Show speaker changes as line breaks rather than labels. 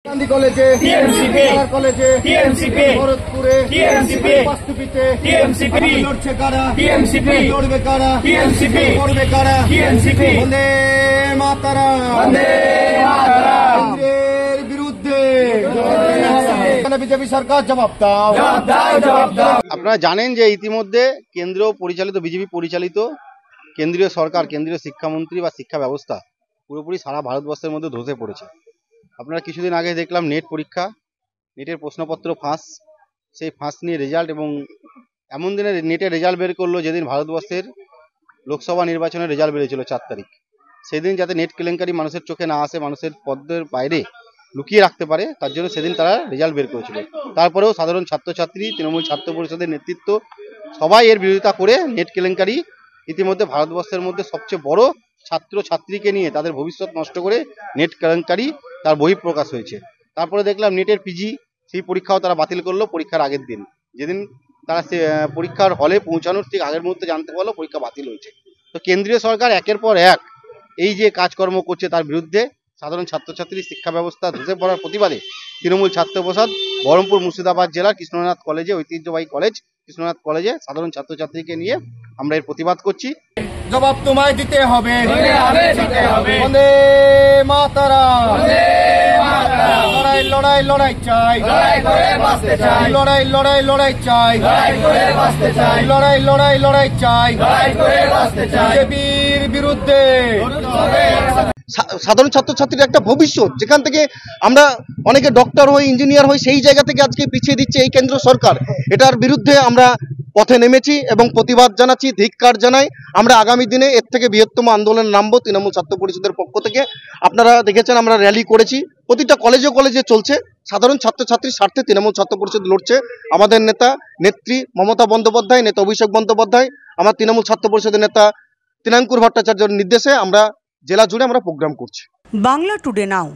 गांधी कॉलेजे
टीएमसीपी
कॉलेजे
टीएमसीपी
भरतपुरे
टीएमसीपी
वास्तुपीते
टीएमसीपी
लड़ছে কারা
टीएमसीपी
লড়বে কারা
टीएमसीपी
করবে কারা
टीएमसीपी
বন্দে মাতরম
वंदे मातरम
কেন্দ্রের বিরুদ্ধে এখানে বিজেপি সরকার জবাব দাও
जवाब दाओ जवाब दाओ।
আপনারা জানেন যে ইতিমধ্যে কেন্দ্র পরিচালিত বিজেপি পরিচালিত কেন্দ্রীয় সরকার কেন্দ্রীয় শিক্ষামন্ত্রী বা শিক্ষা ব্যবস্থা পুরোপুরি সারা ভারতবর্ষের মধ্যে ধসে পড়েছে। আপনারা কিছুদিন আগে দেখলাম নেট পরীক্ষা, নেটের প্রশ্নপত্র ফাঁস, সেই ফাঁস নিয়ে রেজাল্ট এবং এমন দিনে নেটের রেজাল্ট বের করলো যেদিন ভারতবর্ষের লোকসভা নির্বাচনের রেজাল্ট বেরিয়েছিল 4 তারিখ। সেদিন যাতে নেট কেলেঙ্কারি মানুষের চোখে না আসে, মানুষের পদ্মের বাইরে লুকিয়ে রাখতে পারে, তার জন্য সেদিন তারা রেজাল্ট বের করেছিল। তারপরেও সাধারণ ছাত্রছাত্রী, তৃণমূল ছাত্র পরিষদের নেতৃত্ব সবাই এর বিরোধিতা করে নেট কেলেঙ্কারি ইতিমধ্যে ভারতবর্ষের মধ্যে সবচেয়ে বড় ছাত্র ছাত্রীকে নিয়ে তাদের ভবিষ্যৎ নষ্ট করে নেট কেলেঙ্কারি তার বহিঃপ্রকাশ হয়েছে। তারপরে দেখলাম নেটের পিজি সেই পরীক্ষাও তারা বাতিল করলো পরীক্ষার আগের দিন, যেদিন তারা পরীক্ষার হলে পৌঁছানোর ঠিক আগের মুহূর্তে জানতে পারলো পরীক্ষা বাতিল হয়েছে। তো কেন্দ্রীয় সরকার একের পর এক এই যে কাজকর্ম করছে তার বিরুদ্ধে সাধারণ ছাত্রছাত্রী শিক্ষা ব্যবস্থা ধসে পড়ার প্রতিবাদে তৃণমূল ছাত্র পরিষদ বহরমপুর মুর্শিদাবাদ জেলার কৃষ্ণনাথ কলেজে, ঐতিহ্যবাহী কলেজ কৃষ্ণনাথ কলেজে সাধারণ ছাত্রছাত্রীকে নিয়ে আমরা এর প্রতিবাদ করছি।
জবাব তোমায় দিতে হবে,
দিতে হবে।
বন্দে মাতরম
वंदे मातरम।
লড়াই লড়াই লড়াই চাই,
लड़ाई करे बाँचते चाই,
লড়াই লড়াই লড়াই চাই,
लड़ाई करे बाँचते चाই,
লড়াই লড়াই লড়াই চাই,
लड़ाई करे बाँचते चाই।
বিজেপির বিরুদ্ধে
সাধারণ ছাত্রছাত্রীর একটা ভবিষ্যৎ, যেখান থেকে আমরা অনেকে ডক্টর হই, ইঞ্জিনিয়ার হই, সেই জায়গা থেকে আজকে পিছিয়ে দিচ্ছে এই কেন্দ্র সরকার। এটার বিরুদ্ধে আমরা পথে নেমেছি এবং প্রতিবাদ জানাচ্ছি, ধিক্কার জানাই। আমরা আগামী দিনে এর থেকে বৃহত্তম আন্দোলনে নামবো তৃণমূল ছাত্র পরিষদের পক্ষ থেকে। আপনারা দেখেছেন আমরা র্যালি করেছি, প্রতিটা কলেজে কলেজে চলছে। সাধারণ ছাত্রছাত্রীর স্বার্থে তৃণমূল ছাত্র পরিষদ লড়ছে। আমাদের নেতা নেত্রী মমতা বন্দ্যোপাধ্যায়, নেতা অভিষেক বন্দ্যোপাধ্যায়, আমার তৃণমূল ছাত্র পরিষদের নেতা তৃণাঙ্কুর ভট্টাচার্যের নির্দেশে আমরা জেলা জুড়ে আমরা প্রোগ্রাম করছি।
বাংলা টুডে নাও